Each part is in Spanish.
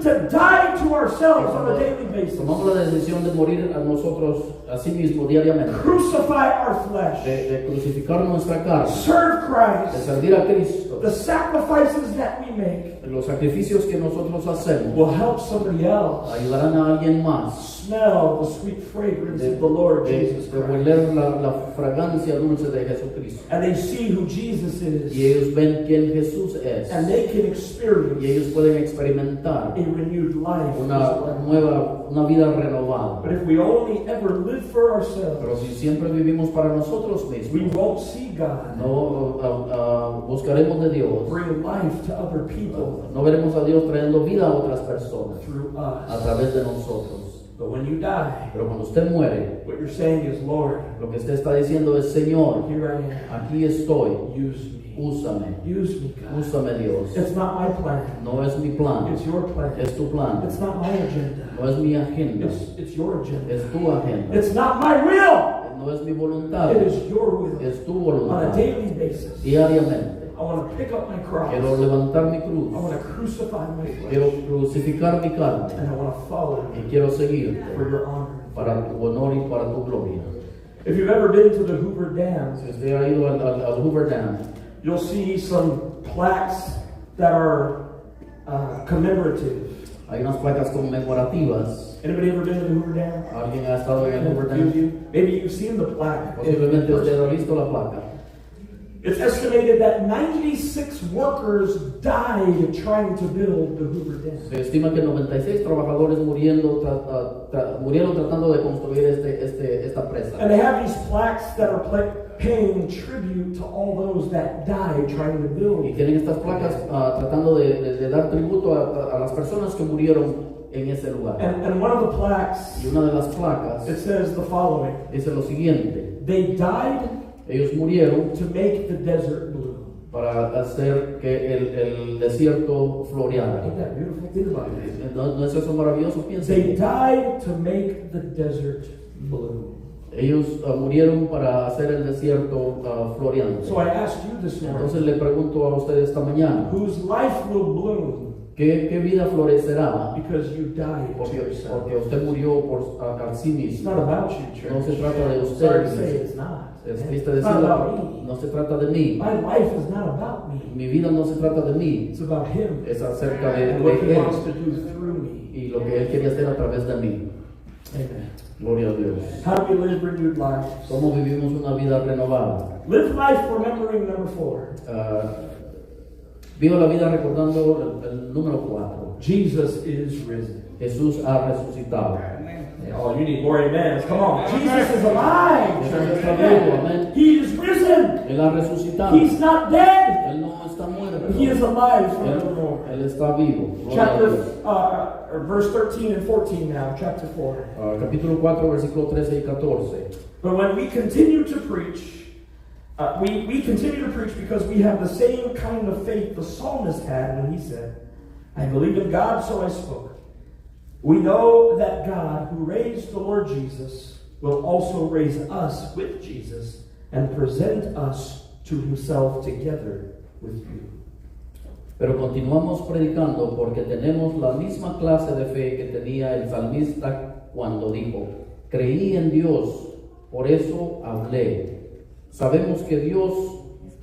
to die to ourselves on a daily basis. Tomamos la decisión de morir a nosotros a sí mismos diariamente. Crucify our flesh. De crucificar nuestra carne. Serve De Christ. servir a Cristo. The sacrifices that we make Los sacrificios que nosotros hacemos will help somebody else ayudarán a alguien más smell the sweet fragrance of the Lord Jesus de Christ. oler la fragancia dulce de Jesucristo. And they see who Jesus is. Y ellos ven quién Jesús es. And they can experience Y ellos pueden experimentar a renewed life. una vida renovada. But if we only ever live for ourselves, Pero si siempre vivimos para nosotros we mismos, won't see God no buscaremos de Dios. bring life to other people No veremos a Dios trayendo vida a otras personas through a us. través de nosotros. But when you die, Pero cuando usted muere, what you're saying is, Lord, lo que usted está diciendo es: Señor, here I am. aquí estoy, Use me. úsame, Use me, God. úsame Dios. It's not my plan. No es mi plan, It's your plan. es tu plan. It's not my agenda. No es mi agenda, It's your agenda. es tu agenda. It's not my will. No es mi voluntad, It is your will. es tu On a voluntad. daily basis, Diariamente. I want to pick up my cross. Quiero levantar mi I cruz. want to crucify my Quiero flesh. crucificar mi carne. And I want to follow Y you quiero seguirte for your honor. para tu honor y para tu gloria. If you've ever been to the Hoover Dam, Si usted ha ido al Hoover Dam, you'll see some plaques that are commemorative. hay unas placas conmemorativas. Anybody ever been to the Hoover Dam? ¿Alguien ha estado en el Hoover Dam? Maybe you've seen the plaque. Posiblemente usted ha visto la placa. It's estimated that 96 workers died trying to build the Hoover Dam. Se estima que 96 trabajadores murieron tratando de construir esta presa. And they have these plaques that are paying tribute to all those that died trying to build. Y tienen estas placas tratando de dar tributo a las personas que murieron en ese lugar. And one of the plaques, Y una de las placas it says the following: dice lo siguiente: they died ellos murieron to make the desert blue. para hacer que el desierto floreara. Ain't that beautiful? Think about it. ¿No es eso maravilloso? Piensa. They died to make the desert blue. Ellos murieron para hacer el desierto floreante. So I ask you this Entonces morning, le pregunto a usted esta mañana, whose life will bloom ¿qué vida florecerá? because you died to yourself? Porque usted murió a sí It's mismo. not about you, No se church. trata de Sorry to say usted. it's not. Es triste It's not decirlo, about me. no se trata de mí. My life is not about me. Mi vida no se trata de mí, It's about Him es acerca de and what He Él wants to do through me. y lo que Él quería hacer a través de mí. Amen. Gloria a Dios. How do we live renewed lives? ¿Cómo vivimos una vida renovada? Live life remembering number 4. Vivo la vida recordando el número 4. Jesus is risen. Jesús ha resucitado. Oh, you need more amens. Come on. Jesus is alive. Jesús está vivo, amén. He is risen. Él ha resucitado. He's not dead. Él no está muerto. He is alive forevermore. Él está vivo. Gloria a Chapter, Dios. verse 13 and 14 now, chapter 4. Capítulo 4, versículo 13 y 14. But when we continue to preach, we continue to preach because we have the same kind of faith the psalmist had when he said, I believe in God, so I spoke. We know that God, who raised the Lord Jesus, will also raise us with Jesus and present us to Himself together with you. Pero continuamos predicando porque tenemos la misma clase de fe que tenía el salmista cuando dijo, creí en Dios, por eso hablé. Sabemos que Dios,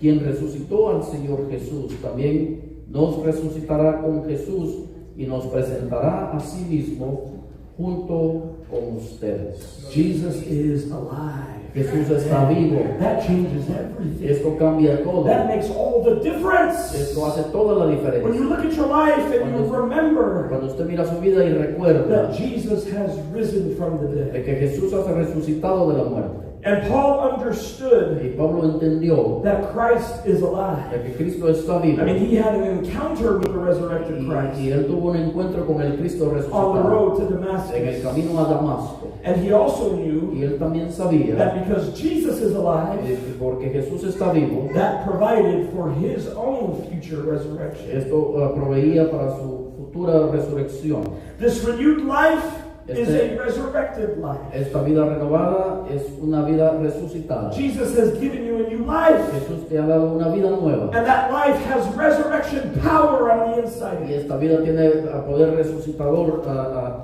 quien resucitó al Señor Jesús, también nos resucitará con Jesús y nos presentará a sí mismo junto con ustedes. Jesus is alive. Jesús está vivo. That changes everything. Esto cambia todo. That makes all the difference. Esto hace toda la When diferencia. you look at your life and you remember Cuando usted mira su vida y recuerda that Jesus has risen from the de dead. que Jesús ha resucitado de la muerte. And Paul understood Y Pablo entendió that Christ is alive. de que Cristo está vivo. I mean, he had an encounter with the resurrected Christ Y él tuvo un encuentro con el Cristo on the resucitado road to en el Damascus. camino a Damasco. And he also knew Y él también sabía that because Jesus is alive, que porque Jesús está vivo, that provided for his own future resurrection. esto proveía para su futura resurrección. This renewed life is a resurrected life. Esta vida renovada es una vida resucitada. Jesus has given you a new life. Jesús te ha dado una vida nueva. And that life has resurrection power on the inside of Y you. esta vida tiene poder resucitador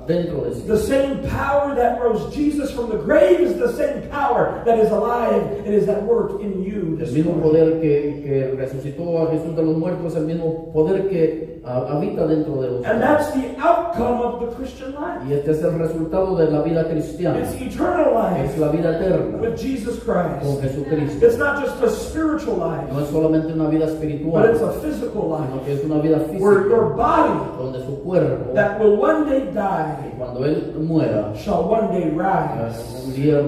dentro de sí. The same power that rose Jesus from the grave is the same power that is alive and is at work in you. El mismo poder que resucitó a Jesús de los muertos es el mismo poder que habita dentro de And usted. that's the outcome of the Christian life. Y este es el resultado de la vida cristiana. It's eternal Es life la vida eterna with Jesus con Christ. Jesucristo. It's not just a spiritual life, No es solamente una vida but espiritual, it's a physical sino life que es una vida where física, your body donde su cuerpo, that will one day die cuando Él muera, shall one day rise, un día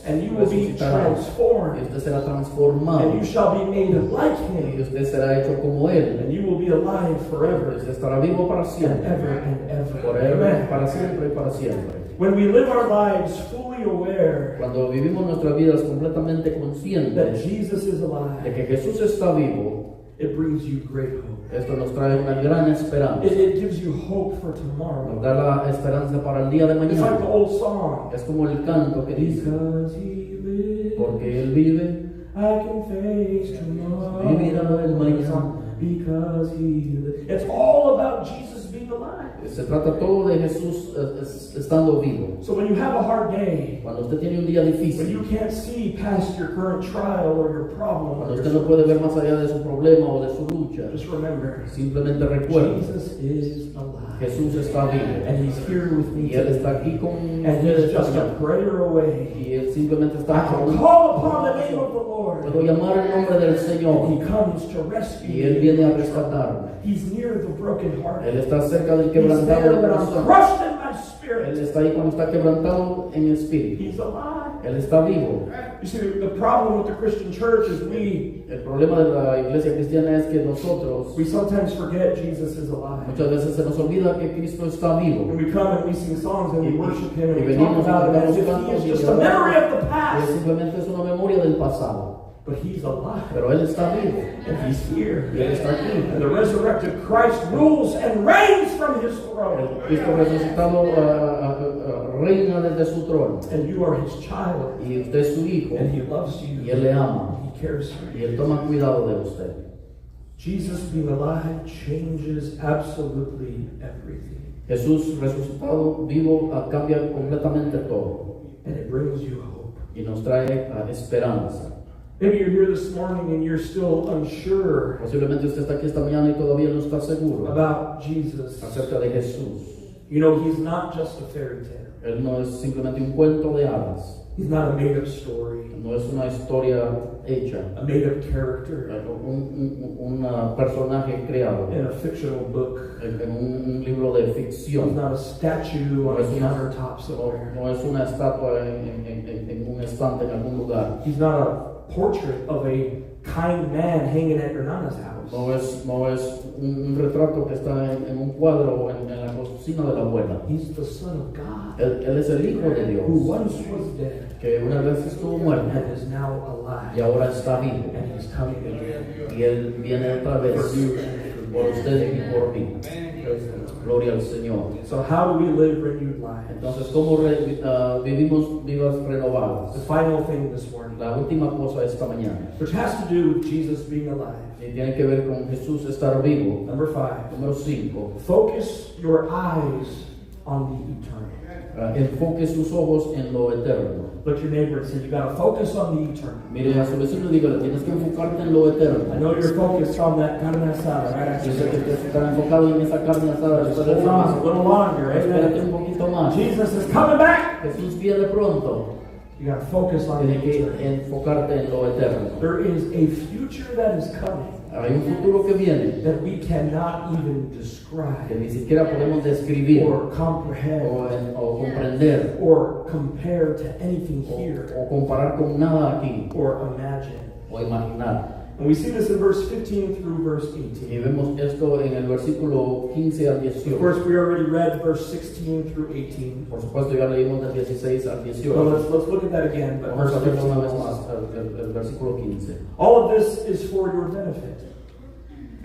and you will be resucitará. Y transformed, usted será transformado. and you shall be made like Y him, usted será hecho como Él. and you will be alive forever Usted estará vivo para and siempre. ever and ever. Forever, Amen. para siempre y para siempre. When we live our lives fully aware Cuando vivimos nuestras vidas completamente that conscientes Jesus is de alive, que Jesús está vivo, it brings you great hope. esto nos trae una gran esperanza. It gives you hope for Nos tomorrow. da la esperanza para el día de It's like the mañana. old song. Es como el canto que dice, Because he lives, porque Él vive, I can face tomorrow. vivirá el mañana. Because he lives. It's all about Jesus being alive. Se trata todo de Jesús estando vivo. So when you have a hard day, Cuando usted tiene un día when difícil, you can't see past your current trial or your problem, cuando or usted your no puede ver más allá de su problema o de su lucha, just remember, simplemente recuerde, Jesus is alive. Jesús está vivo. And he's here with me Y Él today. está aquí con And he's ustedes just a también. prayer away. Y Él simplemente I está can con call upon the name of the Lord. Puedo llamar el nombre del And Señor he comes to rescue y Él me. viene a rescatarme. He's near the brokenhearted. Él está cerca del He's quebrantado there de when I'm corazón. crushed in my Él spirit. está ahí cuando está quebrantado en espíritu. He's alive. Él está vivo. You see, the problem with the Christian church is El problema de la iglesia cristiana es que nosotros we sometimes forget Jesus is alive. muchas veces se nos olvida que Cristo está vivo. When we come and we sing songs and we worship Him and Y we talk venimos y about Him as cantamos if He cantos is y just a memory of the Él past. simplemente es una memoria del pasado. But He's alive. Pero Él está vivo. And He's here. Y Él está aquí. And the resurrected Christ rules and reigns from His throne. El Cristo resucitado reina desde su trono. And you are His child. Y usted es su hijo. And He loves Y you. Él le ama. He cares for Y you. Él toma cuidado de usted. Jesus being alive changes absolutely everything. Jesús resucitado, vivo, cambia completamente todo. And it brings you hope. Y nos trae esperanza. Maybe you're here this morning and you're still unsure Posiblemente usted está aquí esta mañana y todavía no está seguro about Jesus. acerca de Jesús. You know, He's not just a fairy tale. Él no es simplemente un cuento de hadas. He's not a made-up story, No es una historia hecha. a made-up character Un personaje creado in a fictional book. en un libro de He's ficción. not a statue on a countertop somewhere. No es una estatua en un estante en algún lugar. He's not a portrait of a kind man hanging at your nana's house. No es un retrato que está en un cuadro o en la cocina de la abuela. He's the Son of God, Él es el Hijo de Dios, who once was dead que una vez estuvo muerto and is now y alive, ahora está vivo. and He's coming again Y Él viene otra vez for you and for por me. usted y por mí. Praise the Lord. Gloria al Señor. So how do we live renewed lives? Entonces, ¿cómo vivimos vidas renovadas? The final thing this morning, La última cosa esta mañana, which has to do with Jesus being alive. y tiene que ver con Jesús estar vivo. Number 5, Número 5. focus your eyes on the eternal. Enfoque sus ojos en lo eterno. Look your neighbor and say, you got to focus on the eternal. Mire a su vecino y dígale, tienes que enfocarte en lo I eterno. know you're focused on that carne asada, right? Yo sé que usted está enfocado en esa carne asada. Just Después del hold on a servicio. little longer, Espérate amen? un poquito más. Jesus is coming back. Jesús viene pronto. You got to focus on the Tienes que eternal. enfocarte en lo eterno. There is a future that is coming Hay un futuro que viene that we cannot even que describe ni siquiera podemos describir or comprehend o comprender or compare to anything here o comparar con nada aquí or imagine. o imaginar. And we see this in verse 15 through verse Y 18. vemos esto en el versículo 15 al Of 18. course, we already read verse 16 through 18. Por supuesto, ya leímos del 16 al 18. So let's look at that again. But Vamos verse a verlo 15 una vez más, also. el versículo 15. All of this is for your benefit.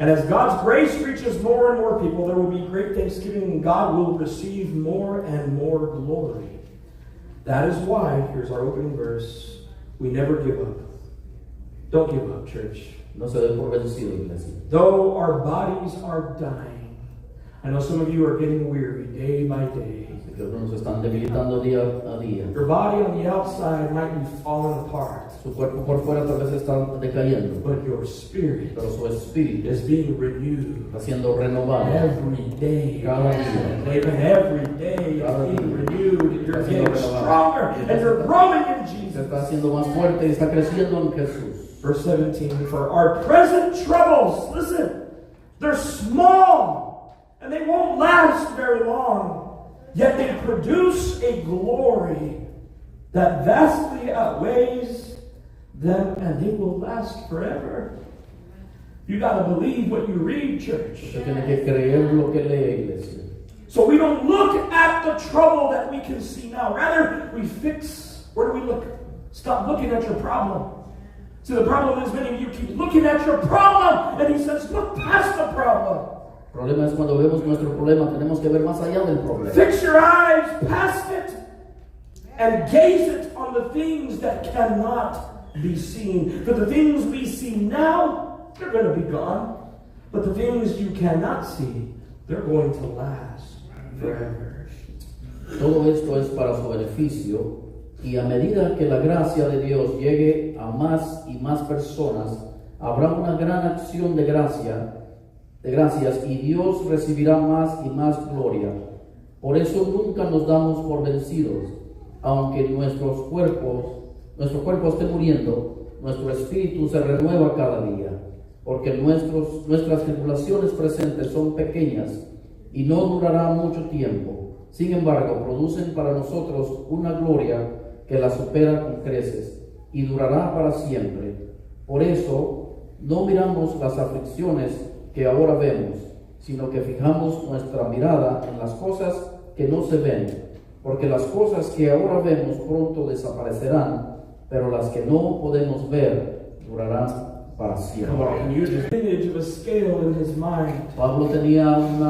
And as God's grace reaches more and more people, there will be great thanksgiving and God will receive more and more glory. That is why, here's our opening verse, we never give up. Don't give up, church. No se dé por vencido, iglesia. Though our bodies are dying, I know some of you are getting weary day by day. Que algunos están debilitando día a día. Your body on the outside might be falling apart. Su cuerpo por fuera tal vez está decayendo, But your spirit pero su espíritu is being renewed está siendo renovado every day. cada día. Amen. Every day it's being renewed. And you're getting stronger and you're growing in Se Jesus. está haciendo más fuerte y está creciendo en Jesús. Verse 17, for our present troubles, listen, they're small and they won't last very long, yet they produce a glory that vastly outweighs them, and they will last forever. You got to believe what you read, church. Usted tiene que creer lo que lee, iglesia. So we don't look at the trouble that we can see now. Rather, we fix. Where do we look? Stop looking at your problem. See, the problem is many of you keep looking at your problem, and he says, look past the problem. El problema es cuando vemos nuestro problema, tenemos que ver más allá del problema. Fix your eyes past it and gaze it on the things that cannot be seen. For the things we see now, they're going to be gone. But the things you cannot see, they're going to last forever. Todo esto es para su beneficio, y a medida que la gracia de Dios llegue a más y más personas, habrá una gran acción de gracias, y Dios recibirá más y más gloria. Por eso nunca nos damos por vencidos, aunque nuestro cuerpo esté muriendo, nuestro espíritu se renueva cada día, porque nuestras tribulaciones presentes son pequeñas y no durará mucho tiempo. Sin embargo, producen para nosotros una gloria que la supera con creces y durará para siempre. Por eso no miramos las aflicciones que ahora vemos, sino que fijamos nuestra mirada en las cosas que no se ven, porque las cosas que ahora vemos pronto desaparecerán, pero las que no podemos ver durarán para siempre. Come on, you just image of a scale in his mind. Pablo tenía una